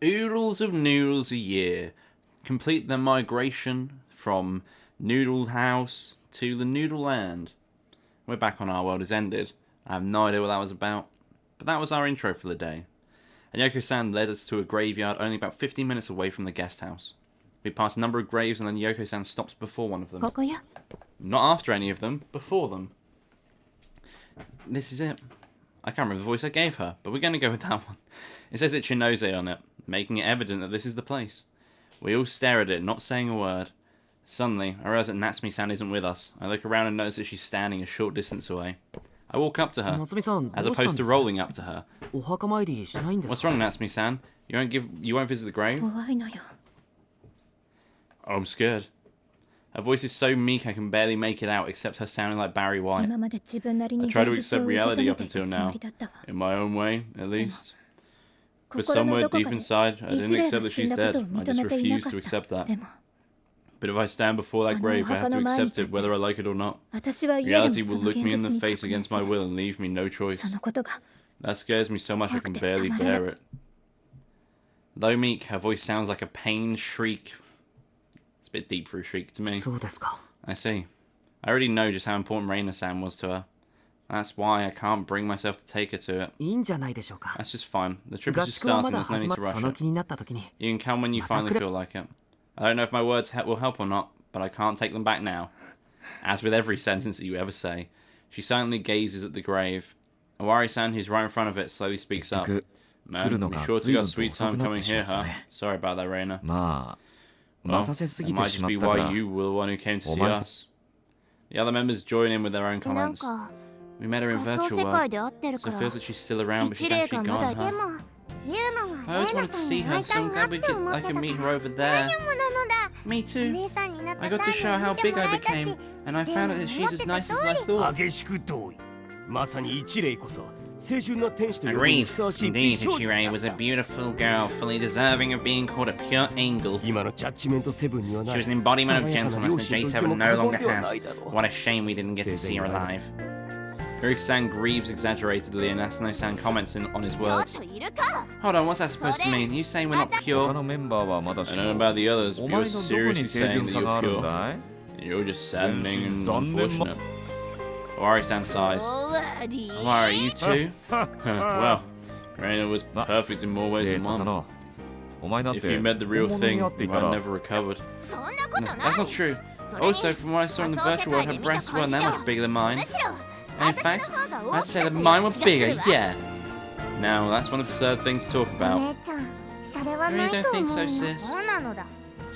Oodles of noodles a year complete their migration from NoodleHouse to the Noodle Land. We're back on Our World Has Ended. I have no idea what that was about, but that was our intro for the day. And Yoko-san led us to a graveyard only about 15 minutes away from the guest house. We passed a number of graves and then Yoko-san stops before one of them. Not after any of them, before them. This is it. I can't remember the voice I gave her, but we're going to go with that one. It says Ichinose on it, making it evident that this is the place. We all stare at it, not saying a word. Suddenly, I realize that Natsumi-san isn't with us. I look around and notice that she's standing a short distance away. I walk up to her, as opposed to rolling up to her. What's wrong, Natsumi-san? You won't visit the grave? Oh, I'm scared. Her voice is so meek I can barely make it out, except her sounding like Barry White. I try to accept reality up until now, in my own way, at least. But somewhere deep inside, I didn't accept that she's dead. I just refuse to accept that. But if I stand before that grave, I have to accept it, whether I like it or not. Reality will look me in the face against my will and leave me no choice. That scares me so much I can barely bear it. Though meek, her voice sounds like a pained shriek. It's a bit deep for a shriek to me. I see. I already know just how important Reina-san was to her. That's why I can't bring myself to take her to it. That's just fine. The trip is just starting, there's no need to rush it. You can come when you finally feel like it. I don't know if my words will help or not, but I can't take them back now. As with every sentence that you ever say, she silently gazes at the grave. Owari-san, who's right in front of it, slowly speaks up. Man, be sure to got a sweet time coming here, huh? Sorry about that, Reina. Well, it might just be why you were the one who came to see us. The other members join in with their own comments. We met her in virtual world, so it feels like she's still around, but she's actually gone, huh? I always wanted to see her, so I'm glad I could meet her over there. Me too. I got to show her how big I became, and I found out that she's as nice as I thought. Agreed. Indeed, Ichirei was a beautiful girl, fully deserving of being called a pure angel. She was an embodiment of gentleness that J7 no longer has. What a shame we didn't get to see her alive. Hiriko-san grieves exaggeratedly and Asano-san comments on his words. Hold on, what's that supposed to mean? Are you saying we're not pure? I don't know about the others, but you're seriously saying that you're pure. You're just saddening and unfortunate. Owari-san sighs. Owari, you too? Well, Reina was perfect in more ways than one. If you met the real thing, you might have never recovered. No, that's not true. Also, from what I saw in the virtual world, her breasts weren't that much bigger than mine. And in fact, I'd say that mine were bigger, yeah. Now, that's one absurd thing to talk about. I really don't think so, sis.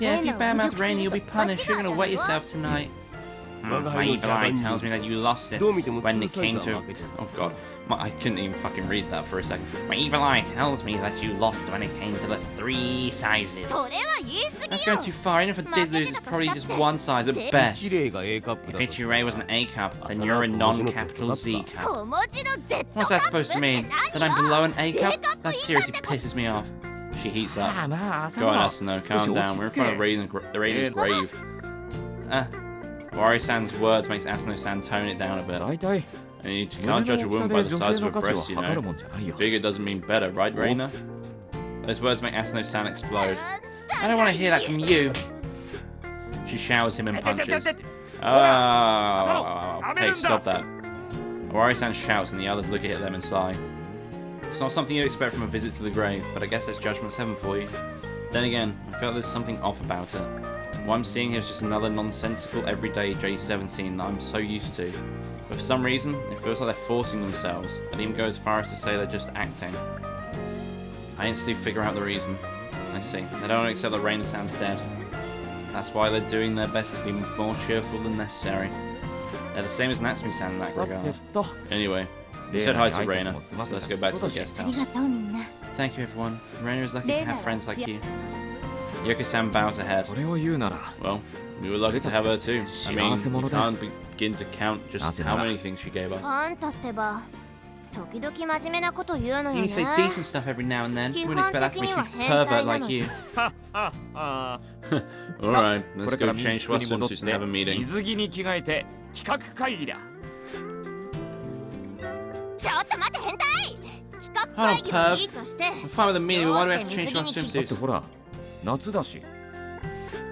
Yeah, if you badmouth Reina, you'll be punished. You're gonna wet yourself tonight. My evil eye tells me that you lost it when it came to... Oh god, I couldn't even fucking read that for a second. My evil eye tells me that you lost when it came to the 3 sizes. That's going too far, even if I did lose, it's probably just 1 size at best. If Ichirei was an A cup, then you're a non-capital Z cup. What's that supposed to mean? That I'm below an A cup? That seriously pisses me off. She heats up. Go on, Asano, calm down, we're in front of Reina's grave. Owari-san's words makes Asano-san tone it down a bit. And you can't judge a woman by the size of her breasts, you know. Bigger doesn't mean better, right, Reina? Those words make Asano-san explode. I don't want to hear that from you. She showers him in punches. Oh, okay, stop that. Owari-san shouts and the others look at them and sigh. It's not something you'd expect from a visit to the grave, but I guess there's Judgment 7 for you. Then again, I feel there's something off about it. What I'm seeing here is just another nonsensical everyday J17 that I'm so used to. But for some reason, it feels like they're forcing themselves. I'd even go as far as to say they're just acting. I instantly figure out the reason. I see. They don't accept that Reina-san's dead. That's why they're doing their best to be more cheerful than necessary. They're the same as Natsumi-san in that regard. Anyway, we said hi to Reina, so let's go back to the guest house. Thank you, everyone. Reina is lucky to have friends like you. Yoko-san bows her head. Well, we were lucky to have her too. I mean, you can't begin to count just how many things she gave us. You say decent stuff every now and then. Wouldn't expect that from a huge pervert like you. Alright, let's go change to our swimsuits and have a meeting. Hold on, perv. I'm fine with the meeting, but why do we have to change to our swimsuits?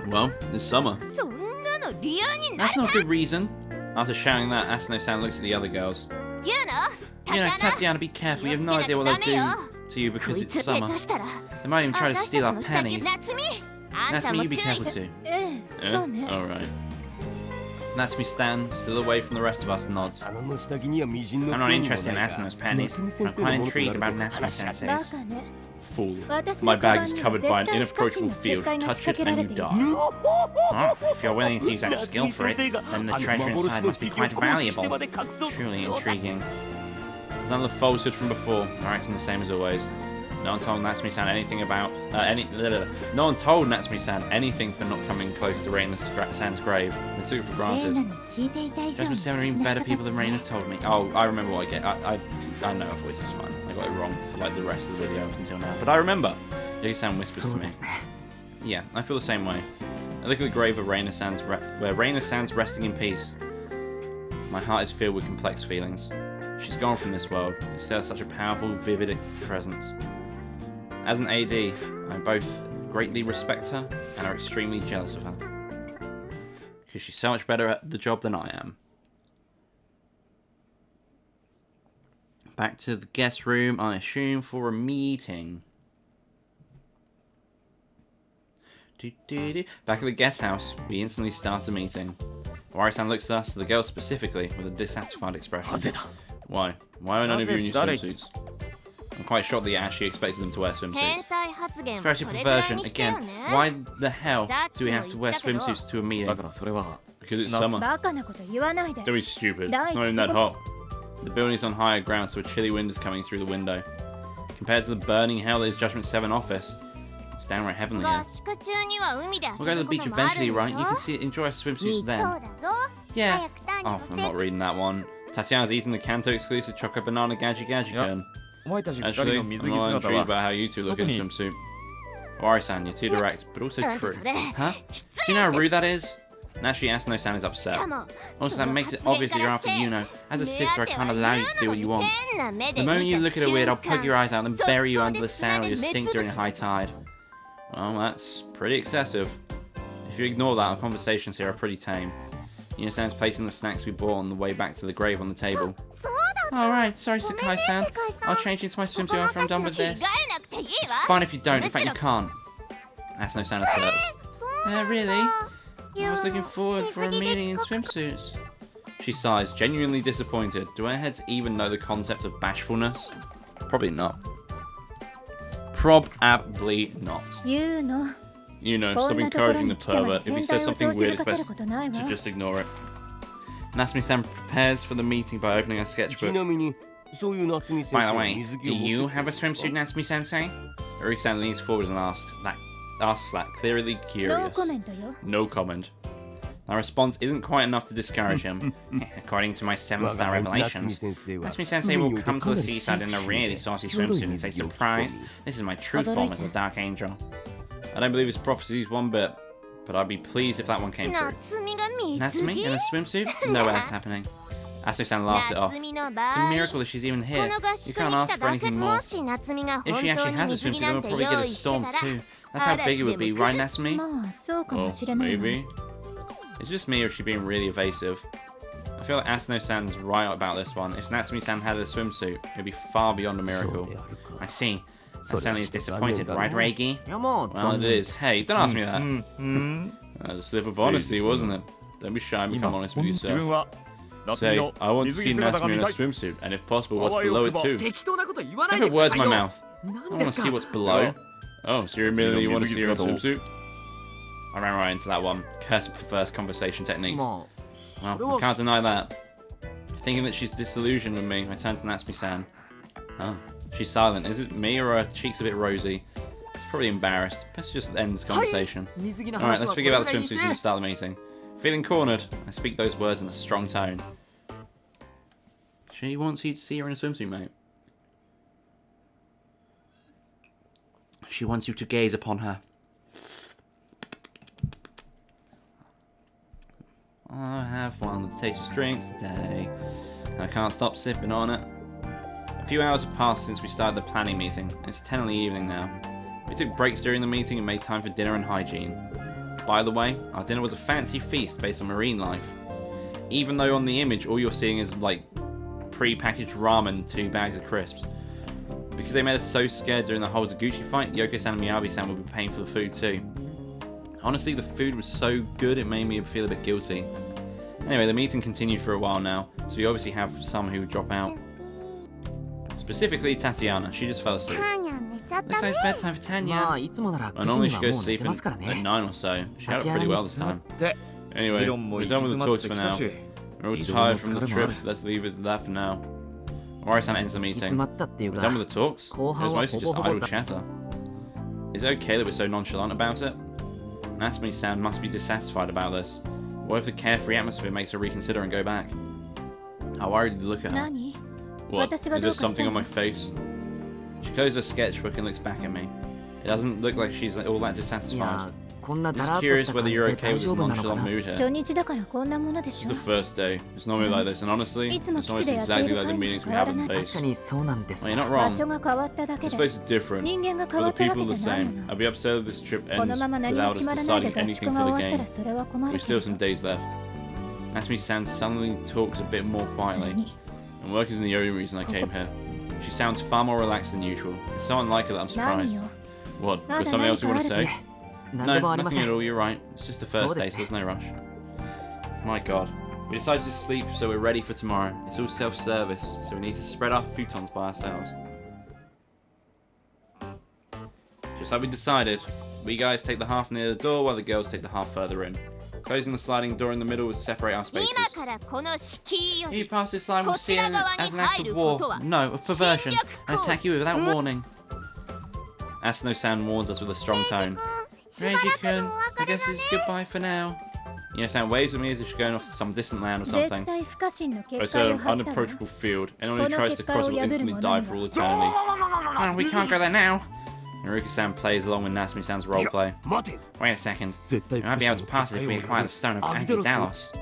Well, it's summer. That's not a good reason. After shouting that, Asano-san looks at the other girls. You know, Tatiana, be careful. You have no idea what they'll do to you because it's summer. They might even try to steal our panties. Natsumi, you be careful too. Alright. Natsumi-stan, still away from the rest of us, nods. I'm not interested in Asano's panties. I'm quite intrigued about Natsumi-sensei's. Fool. My bag is covered by an inapproachable field. Touch it and you die. Oh, if you're willing to use that skill for it, then the treasure inside must be quite valuable. Truly intriguing. There's another falsehood from before. They're acting the same as always. No one told Natsumi-san anything about no one told Natsumi-san anything for not coming close to Reina-san's grave. They took it for granted. Jasmine-san are even better people than Reina told me. Oh, I remember what I get. I know her voice is fine. I got it wrong for like the rest of the video up until now. But I remember. Yogi-san whispers to me. Yeah, I feel the same way. I look at the grave of where Reina-san's resting in peace. My heart is filled with complex feelings. She's gone from this world. It still has such a powerful, vivid presence. As an AD, I both greatly respect her and are extremely jealous of her. Because she's so much better at the job than I am. Back to the guest room, I assume, for a meeting. Back at the guest house, we instantly start a meeting. Wari-san looks at us, the girl specifically, with a dissatisfied expression. Why? Why are none of you in your swimsuits? I'm quite shocked that you actually expected them to wear swimsuits. Expressive perversion, again. Why the hell do we have to wear swimsuits to a meeting? Because it's summer. Don't be stupid. It's not even that hot. The building's on higher ground, so a chilly wind is coming through the window. Compared to the burning hell that is Judgment 7 office, it's downright heavenly here. We'll go to the beach eventually, right? You can enjoy our swimsuits then. Yeah. Oh, I'm not reading that one. Tatiana's eating the Kanto exclusive chocolate banana gaji cone. Actually, I'm more intrigued about how you two look in a swimsuit. Wari-san, you're too direct, but also true. Huh? Do you know how rude that is? Naturally, Asano-san is upset. Also, that makes it obvious that you're after Yuno. As a sister, I can't allow you to do what you want. The moment you look at her weird, I'll poke your eyes out and bury you under the sand or you'll sink during a high tide. Well, that's pretty excessive. If you ignore that, our conversations here are pretty tame. Yuno-san's placing the snacks we bought on the way back to the grave on the table. Alright, sorry Sakai-san. I'll change into my swimsuit after I'm done with this. It's fine if you don't, in fact you can't. Asano-san asserts. Really? I was looking forward for a meeting in swimsuits. She sighs, genuinely disappointed. Do airheads even know the concept of bashfulness? Probably not. Probably not. Stop encouraging the pervert. If he says something weird, it's best to just ignore it. Natsumi-san prepares for the meeting by opening a sketchbook. By the way, do you have a swimsuit, Natsumi-sensei? Uriki-san leans forward and asks that, clearly curious. No comment. My response isn't quite enough to discourage him. According to my 7-star revelations, Natsumi-sensei will come to the seaside in a really saucy swimsuit and say, "Surprise! This is my true form as a Dark Angel." I don't believe his prophecies one bit, but I'd be pleased if that one came true. Natsumi in a swimsuit? No way that's happening. Asano-san laughs it off. It's a miracle that she's even here. You can't ask for anything more. If she actually has a swimsuit, then we'll probably get a storm too. That's how big it would be, right, Natsumi? Oh, maybe. It's just me, or is she being really evasive? I feel like Asano-san's right about this one. If Natsumi-san had a swimsuit, it'd be far beyond a miracle. I see. Stanley is disappointed, right, Reiki? Well, it is. Hey, don't ask me that. That was a slip of honesty, wasn't it? Don't be shy and become honest with yourself. Say, I want to see Natsumi in a swimsuit, and if possible, what's below it too. Don't put words in my mouth. I want to see what's below. Oh, so you really want to see her in a swimsuit? I ran right into that one. Cursed perverse conversation techniques. Well, I can't deny that. Thinking that she's disillusioned with me, I turn to Natsumi-san. Oh. She's silent. Is it me or her cheeks a bit rosy? She's probably embarrassed. Let's just end this conversation. Alright, let's forget about the swimsuits and start the meeting. Feeling cornered, I speak those words in a strong tone. She wants you to see her in a swimsuit, mate. She wants you to gaze upon her. I have one of the tastiest drinks today. I can't stop sipping on it. few hours have passed since we started the planning meeting, and it's 10 in the evening now. We took breaks during the meeting and made time for dinner and hygiene. By the way, our dinner was a fancy feast based on marine life. Even though on the image all you're seeing is like pre-packaged ramen, 2 bags of crisps. Because they made us so scared during the whole Taguchi fight, Yoko-san and Miyabi-san will be paying for the food too. Honestly, the food was so good it made me feel a bit guilty. Anyway, the meeting continued for a while now, so we obviously have some who drop out. Specifically Tatiana, she just fell asleep. Looks like it's bedtime for Tanya. Normally she goes to sleep at 9 or so. She held up pretty well this time. Anyway, we're done with the talks for now. We're all tired from the trip, so let's leave it at that for now. Ori-san ends the meeting. We're done with the talks? It was mostly just idle chatter. Is it okay that we're so nonchalant about it? Natsumi-san must be dissatisfied about this. What if the carefree atmosphere makes her reconsider and go back? How worried did you look at her? What? Is there something on my face? She closes her sketchbook and looks back at me. It doesn't look like she's all that dissatisfied. I'm just curious whether you're okay with this nonchalant mood here. This is the first day. It's normally like this, and honestly, it's almost exactly like the meetings we have at the base. Well, you're not wrong. This place is different, but the people are the same. I'd be upset if this trip ends without us deciding anything for the game. We still have some days left. Natsumi-san suddenly talks a bit more quietly, and work isn't the only reason I came here. She sounds far more relaxed than usual. It's so unlike her that I'm surprised. What? Was something else you want to say? No, nothing at all, you're right. It's just the first day, so there's no rush. My god. We decided to sleep, so we're ready for tomorrow. It's all self-service, so we need to spread our futons by ourselves. Just like we decided, we guys take the half near the door while the girls take the half further in. Closing the sliding door in the middle would separate our spaces. If you pass this line, we'll see it as an act of war. No, of perversion, and attack you without warning. Asano-san warns us with a strong tone. Reiji-kun, I guess this is goodbye for now. Ino-san waves at me as if she's going off to some distant land or something. It's an unapproachable field. Anyone who tries to cross it will instantly die for all eternity. Oh, we can't go there now. Naruka-san plays along with Natsumi-san's roleplay. Wait a second. We might be able to pass it if we acquire the Stone of Agidalos.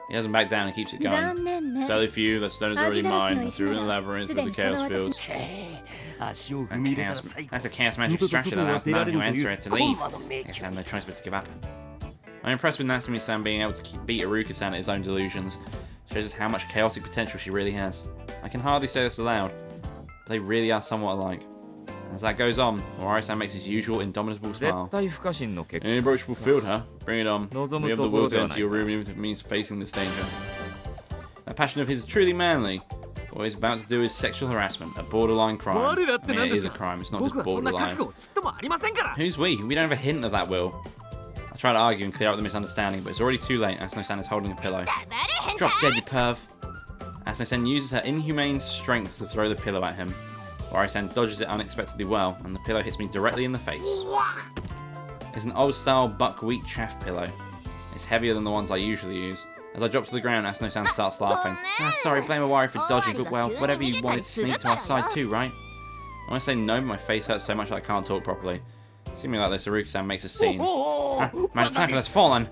He doesn't back down and keeps it going. Sadly for you, the stone is already mine. Through the labyrinth of the Chaos Fields. That's a Chaos Magic structure that allows none who enter it to leave. I guess I have no choice but to give up. I'm impressed with Natsumi-san being able to beat Iruka-san at his own delusions. Shows us how much chaotic potential she really has. I can hardly say this aloud, but they really are somewhat alike. As that goes on, Ori-san makes his usual indomitable smile. An inapproachable field, huh? Bring it on. We have the will to enter your room even if it means facing this danger. That passion of his is truly manly. What he's about to do is sexual harassment, a borderline crime. I mean, it is a crime, it's not just borderline. Who's we? We don't have a hint of that will. I try to argue and clear up the misunderstanding, but it's already too late. Asano-san is holding a pillow. Drop dead, you perv. Asano-san uses her inhumane strength to throw the pillow at him. Ori-san dodges it unexpectedly well, and the pillow hits me directly in the face. It's an old-style buckwheat chaff pillow. It's heavier than the ones I usually use. As I drop to the ground, Asano-san starts laughing. Sorry, blame Owari for dodging, but well, whatever you wanted to sneak to our side too, right? I want to say no, but my face hurts so much that I can't talk properly. Seeming like this, Iruka-san makes a scene. My disciple has fallen!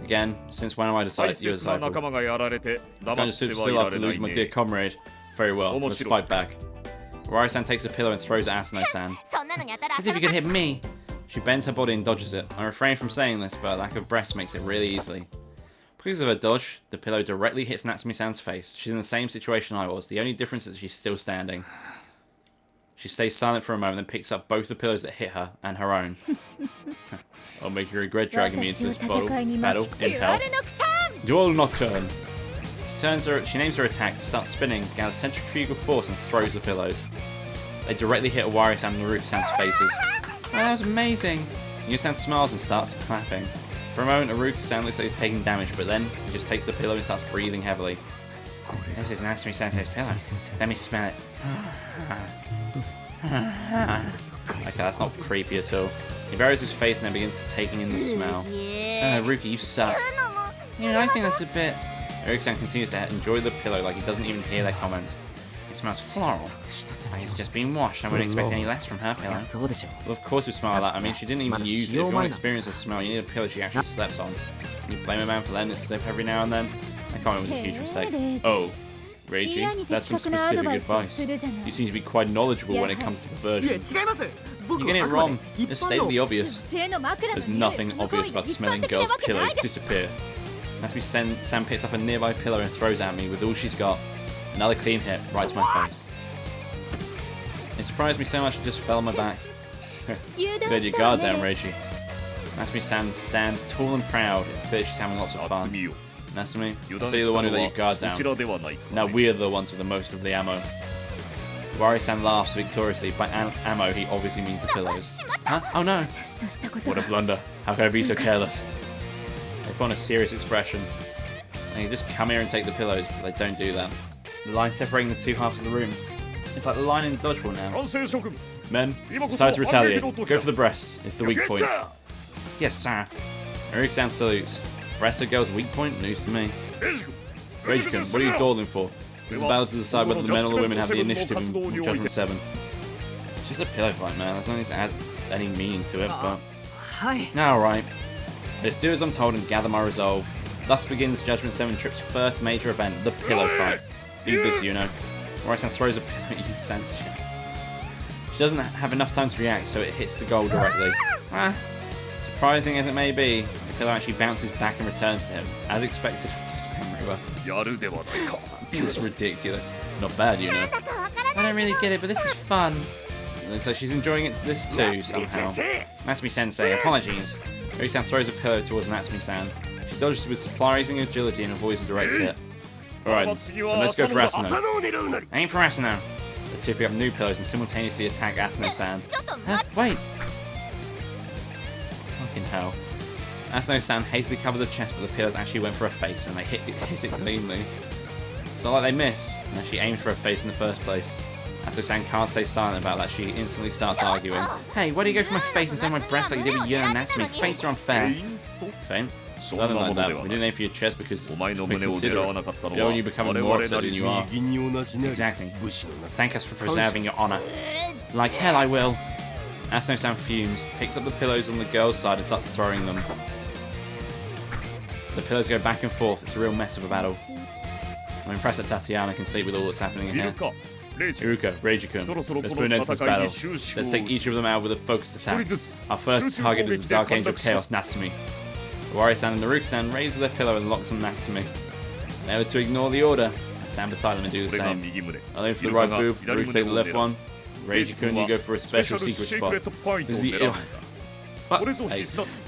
Again, since when am I decided you're a disciple? I can't just sit still after losing my dear comrade. Very well, let's fight back. Ori-san takes a pillow and throws it at Asano-san. As if you could hit me! She bends her body and dodges it. I refrain from saying this, but a lack of breath makes it really easily. Because of her dodge, the pillow directly hits Natsumi-san's face. She's in the same situation I was. The only difference is she's still standing. She stays silent for a moment and picks up both the pillows that hit her and her own. I'll make you regret dragging me into this battle in hell. Duel Nocturne. She names her attack, starts spinning, gathers centrifugal force and throws the pillows. They directly hit Owari-san and Naruka-san's faces. Oh, that was amazing! Inu-san smiles and starts clapping. For a moment, Naruka-san looks like he's taking damage, but then he just takes the pillow and starts breathing heavily. This is Natsumi-sensei's pillow. Let me smell it. Okay, that's not creepy at all. He buries his face and then begins taking in the smell. Ruki, you suck. Yeah, I think that's a bit... Iruka-san continues to enjoy the pillow like he doesn't even hear their comments. It smells floral. Like it's just been washed. I wouldn't expect any less from her pillow. Well, of course we smell that. I mean, she didn't even use it. If you want to experience the smell, you need a pillow she actually slept on. Can you blame a man for letting it slip every now and then? That comment was a huge mistake. Oh. Reiji, that's some specific advice. You seem to be quite knowledgeable when it comes to perversion. You get it wrong. Just state the obvious. There's nothing obvious about smelling girls' pillows. Disappear. Natsume San picks up a nearby pillow and throws at me with all she's got. Another clean hit, right to my face. It surprised me so much it just fell on my back. You let your guard down, Reiji. Natsume San stands tall and proud. It's clear she's having lots of fun. Natsume, I see you're the one who let your guard down. Now we're the ones with the most of the ammo. Wari-san laughs victoriously. By ammo, he obviously means the pillows. Huh? Oh no! What a blunder. How could I be so careless? They put on a serious expression. They just come here and take the pillows, but they don't do that. The line separating the two halves of the room. It's like the line in dodgeball now. Men, decide to retaliate. Go for the breasts. It's the weak point. Yes, sir. Eric-san salutes. Breasts are girls' weak point? News to me. Reiji-kun, what are you dawdling for? It's about to decide whether the men or the women have the initiative in Judgment 7. It's just a pillow fight, man. There's nothing to add any meaning to it, but... Alright. Let's do as I'm told and gather my resolve. Thus begins Judgment 7 Trip's first major event, the pillow fight. Leave this, Yuno. Wari-san throws a pillow at Yuno-san's chest. She doesn't have enough time to react, so it hits the goal directly. Surprising as it may be, the pillow actually bounces back and returns to him, as expected of this memory weapon. It's ridiculous. Not bad, Yuno. I don't really get it, but this is fun. It looks like she's enjoying this too, somehow. Natsume-sensei, apologies. Eri-san throws a pillow towards Natsume-san. She dodges with surprising agility and avoids a direct hit. Alright, then let's go for Asano. Aim for Asano. The two pick up new pillows and simultaneously attack Asano-san. Wait! Fucking hell. Asano-san hastily covers her chest, but the pillows actually went for her face and they hit it cleanly. It's not like they miss, and she aimed for her face in the first place. Asano-san can't stay silent about that. She instantly starts arguing. Hey, why do you go for my face instead of my breast like you did with Yuno and Natsume? Feints are unfair. Feint? Nothing like that. We didn't aim for your chest because it's considerate. You're only becoming more upset than you are. Exactly. Thank us for preserving your honor. Like hell I will. Asano-san fumes, picks up the pillows on the girl's side and starts throwing them. The pillows go back and forth. It's a real mess of a battle. I'm impressed that Tatiana can sleep with all that's happening in here. Iruka, Reiji-kun, let's put an end to this battle. Let's take each of them out with a focused attack. Our first target is the Dark Angel Chaos Natsume. Wari-san and Naruki-san raise their pillow and locks on Natsume. Never to ignore the order. I stand beside them and do the same. I'll aim for the right boob, Naruki take the left one. Reiji-kun, you go for a special secret spot. This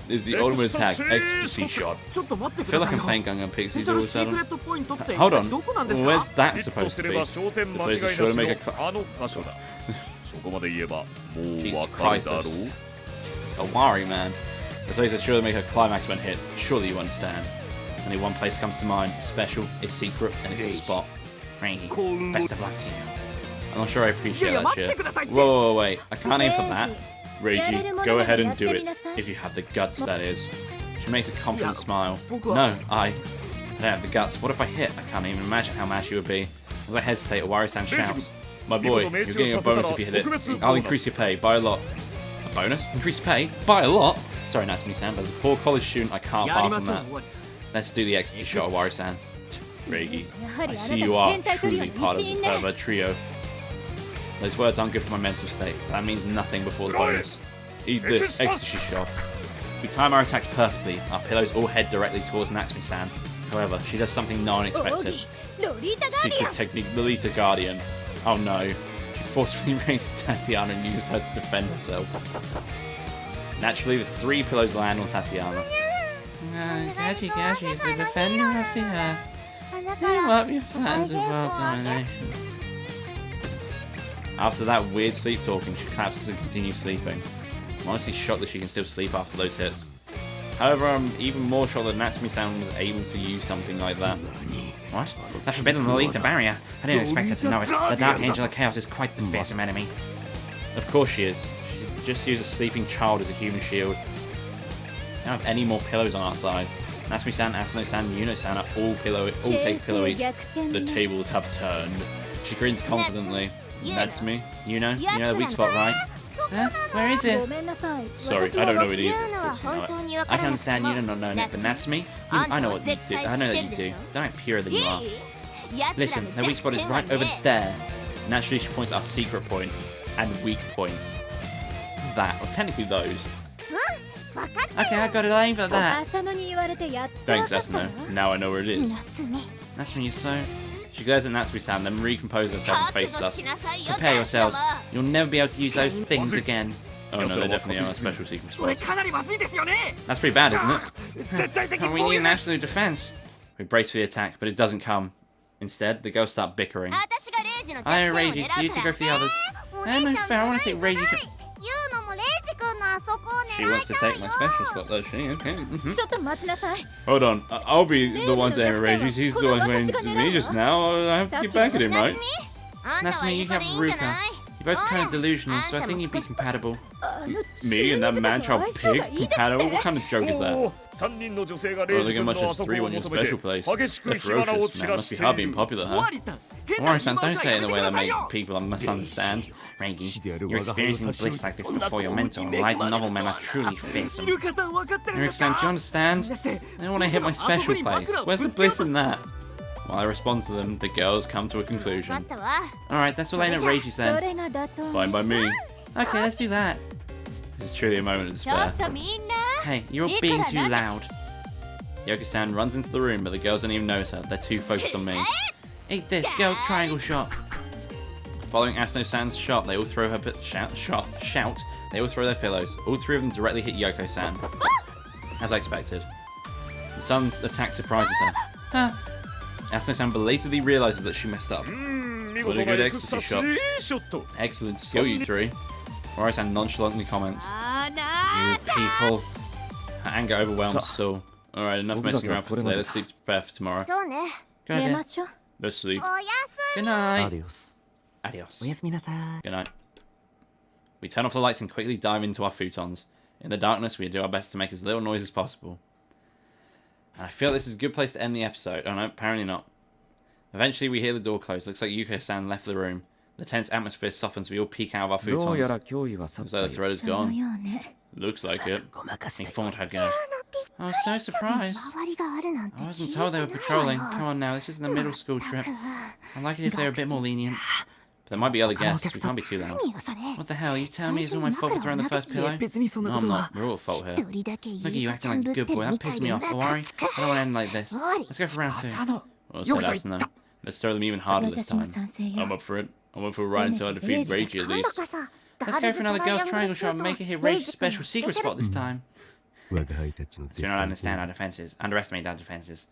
is the ultimate attack, ecstasy shot. I feel like I'm playing Gungan Pixies all of a sudden. Hold on, where's that supposed to be? The place is sure to make a Jesus Christ, a worry, man. The place is sure to make a climax when hit. Surely you understand. Only one place comes to mind. Special, is secret, and it's a spot. Reiji, best of luck to you. I'm not sure I appreciate that shit. Whoa, wait. I can't aim for that. Reiji, go ahead and do it. If you have the guts, that is. She makes a confident smile. No, I don't have the guts. What if I hit? I can't even imagine how mad she would be. As I hesitate, Wari-san shouts. My boy, you're getting a bonus if you hit it. I'll increase your pay by a lot. A bonus? Increase pay? By a lot? Sorry, Natsume-san, but as a poor college student, I can't pass on that. Let's do the ecstasy shot, Wari-san. Reiji, I see you are truly part of the pervert trio. Those words aren't good for my mental state. That means nothing before the bonus. Eat this ecstasy shot. We time our attacks perfectly. Our pillows all head directly towards Natsume-san. However, she does something no one expected. Secret technique, Lolita Guardian. Oh no. She forcefully raises Tatiana and uses her to defend herself. Naturally, the three pillows land on Tatiana. Gachi is the defender of the earth. Give up your plans of world domination. After that weird sleep talking, she collapses and continues sleeping. I'm honestly shocked that she can still sleep after those hits. However, I'm even more shocked that Natsume-san was able to use something like that. What? The forbidden Lolita barrier? I didn't expect her to know it. The Dark Angel of Chaos is quite the fearsome enemy. Of course she is. She's just used a sleeping child as a human shield. We don't have any more pillows on our side. Natsume-san, Asano-san, and Yuno-san are all take pillow each. The tables have turned. She grins confidently. Natsume, Yuno, you know the weak spot, right? Huh? Where is it? Sorry, I don't know it either. I can understand you not knowing it, but Natsume, I know what you do. I know that you do. Don't act purer than you are. Listen, their weak spot is right over there. Naturally, she points at our secret point and weak point. That, or technically those. Okay, I got it. I aim for that. Thanks, Asano. Now I know where it is. Natsume, you're so... She glares at Natsume-san, then recomposes herself and faces us. Prepare yourselves. You'll never be able to use those things again. Oh no, they definitely are a special secret spots. That's pretty bad, isn't it? We need an absolute defense. We brace for the attack, but it doesn't come. Instead, the girls start bickering. I know Reiji, so you two go for the others. No fair, I want to take Reiji. She wants to take my special spot, does she? Okay. Hold on, I'll be the one to aim at Reiji. He's the one who aimed at me just now. I have to get back at him, right? Natsume, you have Ruka. You're both kind of delusional, so I think you'd be compatible. Me and that man-child pig? Compatible? What kind of joke is that? Oh, look how much as 3 on your special place. They're ferocious, man. Must be hard being popular, huh? Ori-san, don't say it in a way that makes people misunderstand. Reiki, you're experiencing bliss like this before your mentor. Light novel men are truly fearsome. Ori-san, do you understand? I don't want to hit my special place. Where's the bliss in that? While I respond to them, the girls come to a conclusion. Alright, that's all I know at Reiji's then. Fine by me. Okay, let's do that. This is truly a moment of despair. Hey, you're all being too loud. Yoko-san runs into the room, but the girls don't even notice her. They're too focused on me. Eat this, girls triangle shot. Following Asano-san's shot, they all throw her shout. They all throw their pillows. All 3 of them directly hit Yoko-san. As I expected. The sun's attack surprises her. Huh. Asano-san belatedly realizes that she messed up. What a good ecstasy shot. Excellent skill, you 3. Ori-san nonchalantly comments. You people. Her anger overwhelms Saul. Alright, enough messing around for today. Let's sleep to prepare for tomorrow. Go ahead. Let's sleep. Good night. Adios. Good night. We turn off the lights and quickly dive into our futons. In the darkness, we do our best to make as little noise as possible. And I feel this is a good place to end the episode. Oh no, apparently not. Eventually we hear the door close. Looks like Yuko-san left the room. The tense atmosphere softens. We all peek out of our futons. Looks like the thread is gone. Looks like it. He thought I'd go. I was so surprised. I wasn't told they were patrolling. Come on now, this isn't a middle school trip. I'd like it if they were a bit more lenient. But there might be other guests. We can't be too loud. What the hell? Are you telling me it's all my fault for throwing the first pillow? No, I'm not. We're all at fault here. Look at you acting like a good boy. That pissed me off. Don't worry. I don't want to end like this. Let's go for round 2. Well said, Asano. Let's throw them even harder this time. I'm up for it. I'm up for a ride until I defeat Reiji at least. Let's go for another girls' triangle shot and make it hit Reiji's special secret spot this time. Do not understand our defenses. Underestimate our defenses.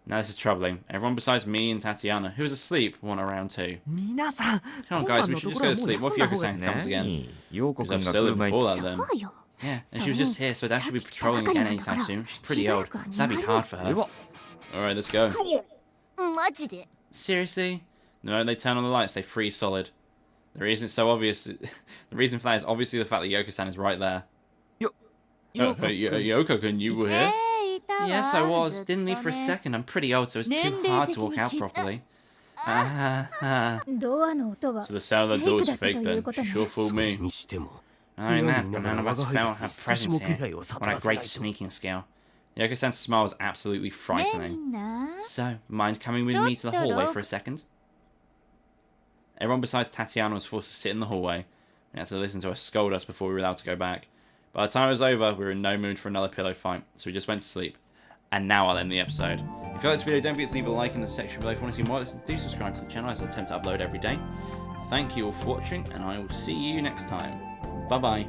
Now this is troubling. Everyone besides me and Tatiana, who is asleep, won a round 2. Come on guys, we should just go to sleep. What if Yoko-san comes again? She was upset before that then. Yeah, and she was just here, so that should be patrolling again anytime soon. She's pretty old, so that'd be hard for her. Alright, let's go. Seriously? No, they turn on the lights, they freeze solid. The reason so obvious. The reason for that is obviously the fact that Yoko-san is right there. Yoko-kun, you were here? Yes, I was. Didn't leave for a second. I'm pretty old, so it's too hard to walk out properly. So the sound of the door is fake then. She sure fooled me. Not only that, but none of us felt her presence here. What a great sneaking skill. Yoko-san's smile was absolutely frightening. So, mind coming with me to the hallway for a second? Everyone besides Tatiana was forced to sit in the hallway. We had to listen to her scold us before we were allowed to go back. By the time it was over, we were in no mood for another pillow fight, so we just went to sleep. And now I'll end the episode. If you like this video, don't forget to leave a like in the section below. If you want to see more, do subscribe to the channel as I attempt to upload every day. Thank you all for watching, and I will see you next time. Bye bye.